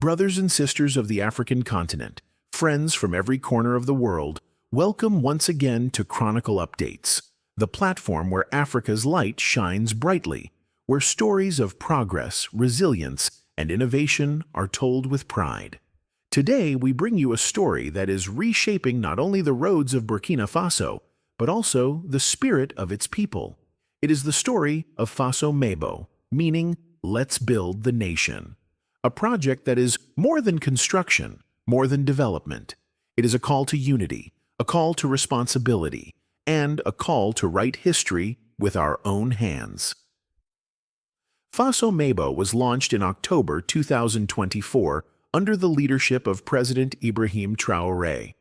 Brothers and sisters of the African continent, friends from every corner of the world, welcome once again to Chronicle Updates, the platform where Africa's light shines brightly, where stories of progress, resilience, and innovation are told with pride. Today, we bring you a story that is reshaping not only the roads of Burkina Faso, but also the spirit of its people. It is the story of Faso Mabo, meaning Let's Build the Nation. A project that is more than construction, more than development. It is a call to unity, a call to responsibility, and a call to write history with our own hands. Faso Mabo was launched in October 2024 under the leadership of President Ibrahim Traore.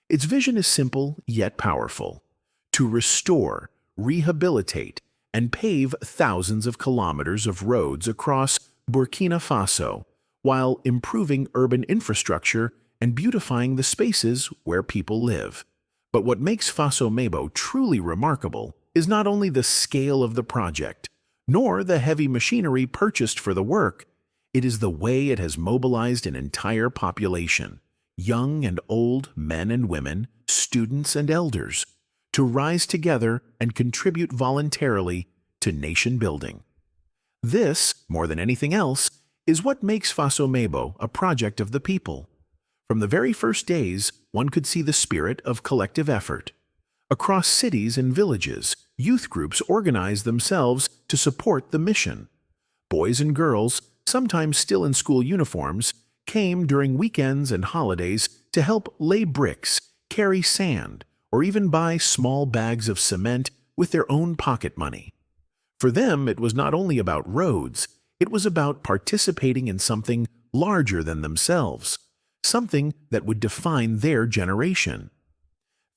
Its vision is simple yet powerful: to restore, rehabilitate, and pave thousands of kilometers of roads across Burkina Faso, while improving urban infrastructure and beautifying the spaces where people live. But what makes Faso Mabo truly remarkable is not only the scale of the project, nor the heavy machinery purchased for the work. It is the way it has mobilized an entire population, young and old, men and women, students and elders, to rise together and contribute voluntarily to nation building. This, more than anything else, is what makes Faso Mabo a project of the people. From the very first days, one could see the spirit of collective effort. Across cities and villages, youth groups organized themselves to support the mission. Boys and girls, sometimes still in school uniforms, came during weekends and holidays to help lay bricks, carry sand, or even buy small bags of cement with their own pocket money. For them, it was not only about roads, it was about participating in something larger than themselves, something that would define their generation.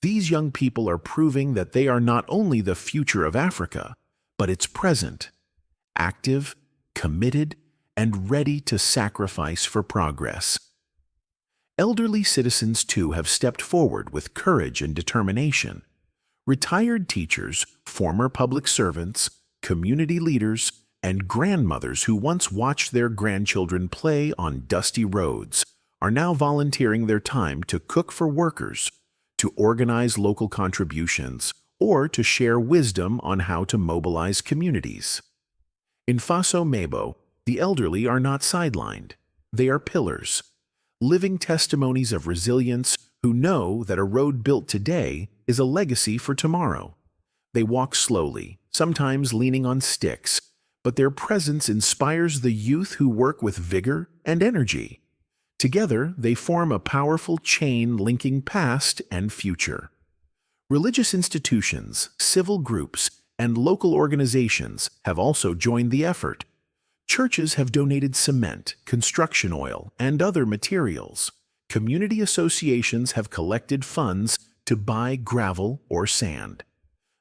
These young people are proving that they are not only the future of Africa, but its present, active, committed, and ready to sacrifice for progress. Elderly citizens, too, have stepped forward with courage and determination. Retired teachers, former public servants, community leaders, and grandmothers who once watched their grandchildren play on dusty roads are now volunteering their time to cook for workers, to organize local contributions, or to share wisdom on how to mobilize communities. In Faso Mabo, the elderly are not sidelined. They are pillars, living testimonies of resilience who know that a road built today is a legacy for tomorrow. They walk slowly, sometimes leaning on sticks, but their presence inspires the youth who work with vigor and energy. Together, they form a powerful chain linking past and future. Religious institutions, civil groups, and local organizations have also joined the effort. Churches have donated cement, construction oil, and other materials. Community associations have collected funds to buy gravel or sand.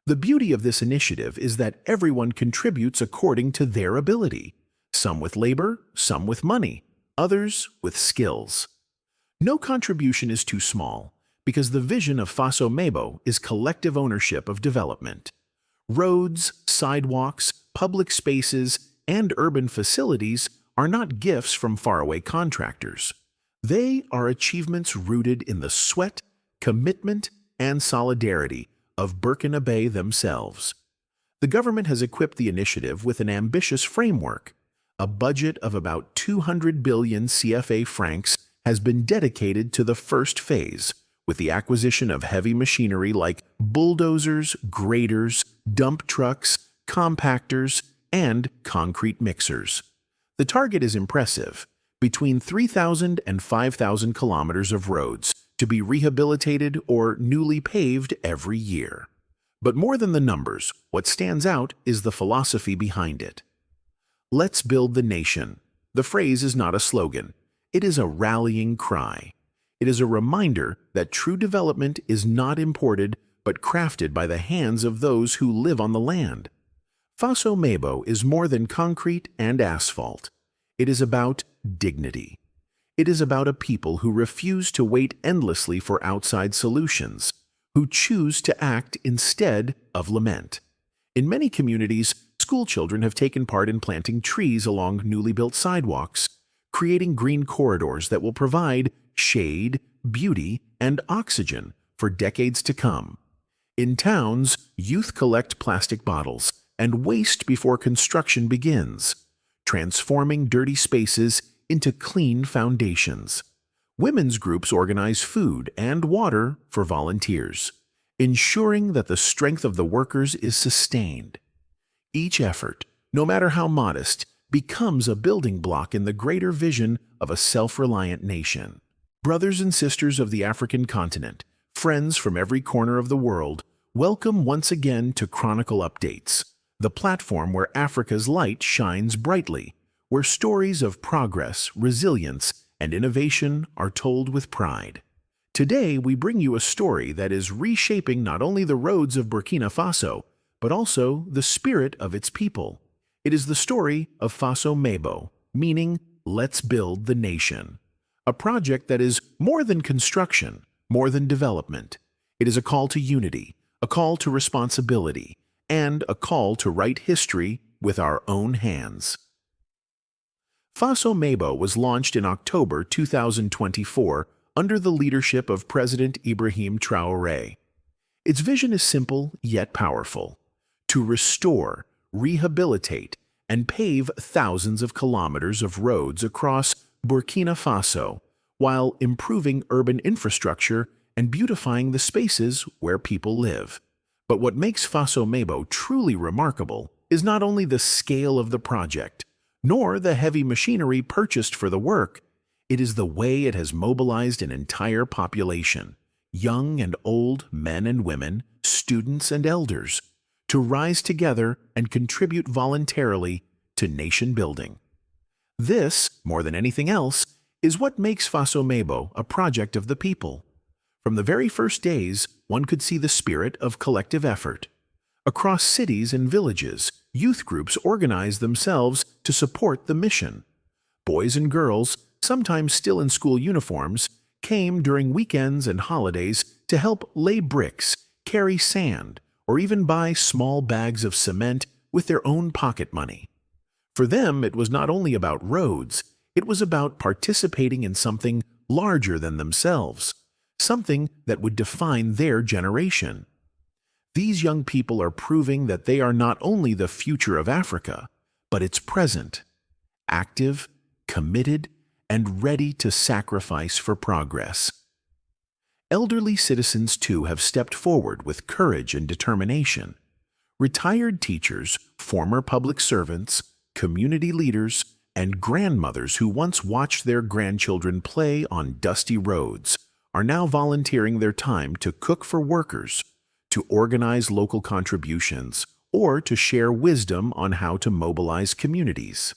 The beauty of this initiative is that everyone contributes according to their ability, some with labor, some with money, others with skills. No contribution is too small, because the vision of Faso Mabo is collective ownership of development. Roads, sidewalks, public spaces, and urban facilities are not gifts from faraway contractors. They are achievements rooted in the sweat, commitment, and solidarity of Burkina Faso themselves. The government has equipped the initiative with an ambitious framework. A budget of about 200 billion CFA francs has been dedicated to the first phase, with the acquisition of heavy machinery like bulldozers, graders, dump trucks, compactors, and concrete mixers. The target is impressive: between 3,000 and 5,000 kilometers of roads to be rehabilitated or newly paved every year. But more than the numbers, what stands out is the philosophy behind it. Let's build the nation. The phrase is not a slogan. It is a rallying cry. It is a reminder that true development is not imported but crafted by the hands of those who live on the land. Faso Mabo is more than concrete and asphalt. It is about dignity. It is about a people who refuse to wait endlessly for outside solutions, who choose to act instead of lament. In many communities, school children have taken part in planting trees along newly built sidewalks, creating green corridors that will provide shade, beauty, and oxygen for decades to come. In towns, youth collect plastic bottles and waste before construction begins, transforming dirty spaces into clean foundations. Women's groups organize food and water for volunteers, ensuring that the strength of the workers is sustained. Each effort, no matter how modest, becomes a building block in the greater vision of a self-reliant nation. Brothers and sisters of the African continent, friends from every corner of the world, welcome once again to Chronicle Updates, the platform where Africa's light shines brightly, where stories of progress, resilience, and innovation are told with pride. Today, we bring you a story that is reshaping not only the roads of Burkina Faso, but also the spirit of its people. It is the story of Faso Mabo, meaning Let's Build the Nation. A project that is more than construction, more than development. It is a call to unity, a call to responsibility, and a call to write history with our own hands. Faso Mabo was launched in October 2024 under the leadership of President Ibrahim Traore. Its vision is simple yet powerful: to restore, rehabilitate, and pave thousands of kilometers of roads across Burkina Faso, while improving urban infrastructure and beautifying the spaces where people live. But what makes Faso Mabo truly remarkable is not only the scale of the project, nor the heavy machinery purchased for the work. It is the way it has mobilized an entire population, young and old, men and women, students and elders, to rise together and contribute voluntarily to nation building. This, more than anything else, is what makes Faso Mabo a project of the people. From the very first days, one could see the spirit of collective effort. Across cities and villages, youth groups organized themselves to support the mission. Boys and girls, sometimes still in school uniforms, came during weekends and holidays to help lay bricks, carry sand, or even buy small bags of cement with their own pocket money. For them, it was not only about roads, it was about participating in something larger than themselves, something that would define their generation. These young people are proving that they are not only the future of Africa, but its present, active, committed, and ready to sacrifice for progress. Elderly citizens, too, have stepped forward with courage and determination. Retired teachers, former public servants, community leaders, and grandmothers who once watched their grandchildren play on dusty roads are now volunteering their time to cook for workers, to organize local contributions, or to share wisdom on how to mobilize communities.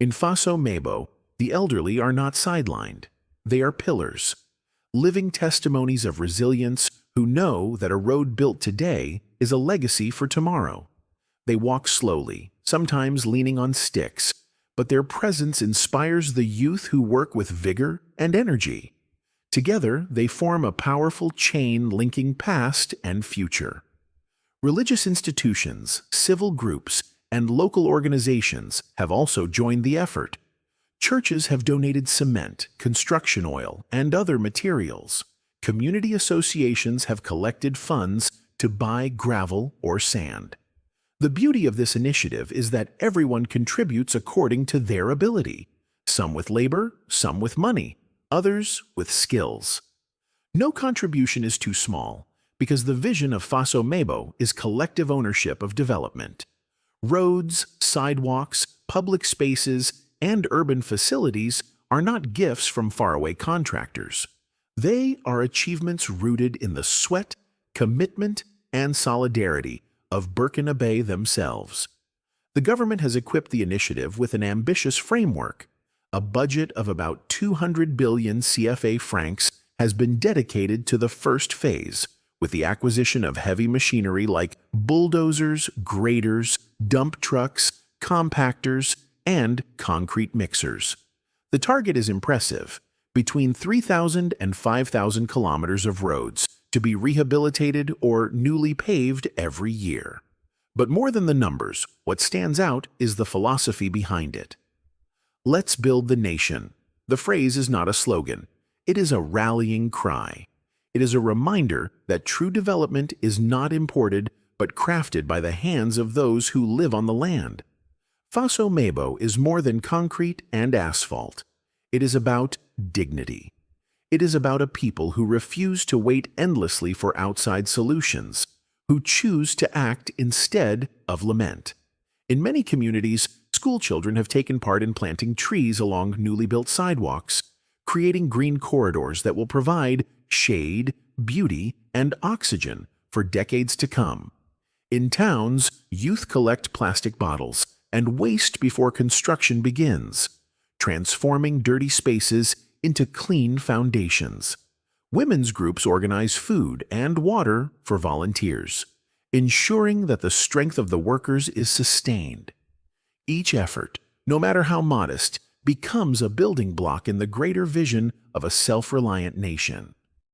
In Faso Mabo, the elderly are not sidelined. They are pillars, living testimonies of resilience who know that a road built today is a legacy for tomorrow. They walk slowly, sometimes leaning on sticks, but their presence inspires the youth who work with vigor and energy. Together, they form a powerful chain linking past and future. Religious institutions, civil groups, and local organizations have also joined the effort. Churches have donated cement, construction oil, and other materials. Community associations have collected funds to buy gravel or sand. The beauty of this initiative is that everyone contributes according to their ability, some with labor, some with money, others with skills. No contribution is too small, because the vision of Faso Mabo is collective ownership of development. Roads, sidewalks, public spaces, and urban facilities are not gifts from faraway contractors. They are achievements rooted in the sweat, commitment, and solidarity of Burkinabe themselves. The government has equipped the initiative with an ambitious framework. A budget of about 200 billion CFA francs has been dedicated to the first phase, with the acquisition of heavy machinery like bulldozers, graders, dump trucks, compactors, and concrete mixers. The target is impressive: between 3,000 and 5,000 kilometers of roads to be rehabilitated or newly paved every year. But more than the numbers, what stands out is the philosophy behind it. Let's build the nation. The phrase is not a slogan. It is a rallying cry. It is a reminder that true development is not imported but crafted by the hands of those who live on the land. Faso Mabo is more than concrete and asphalt. It is about dignity. It is about a people who refuse to wait endlessly for outside solutions, who choose to act instead of lament. In many communities, school children have taken part in planting trees along newly built sidewalks, creating green corridors that will provide shade, beauty, and oxygen for decades to come. In towns, youth collect plastic bottles and waste before construction begins, transforming dirty spaces into clean foundations. Women's groups organize food and water for volunteers, ensuring that the strength of the workers is sustained. Each effort, no matter how modest, becomes a building block in the greater vision of a self-reliant nation.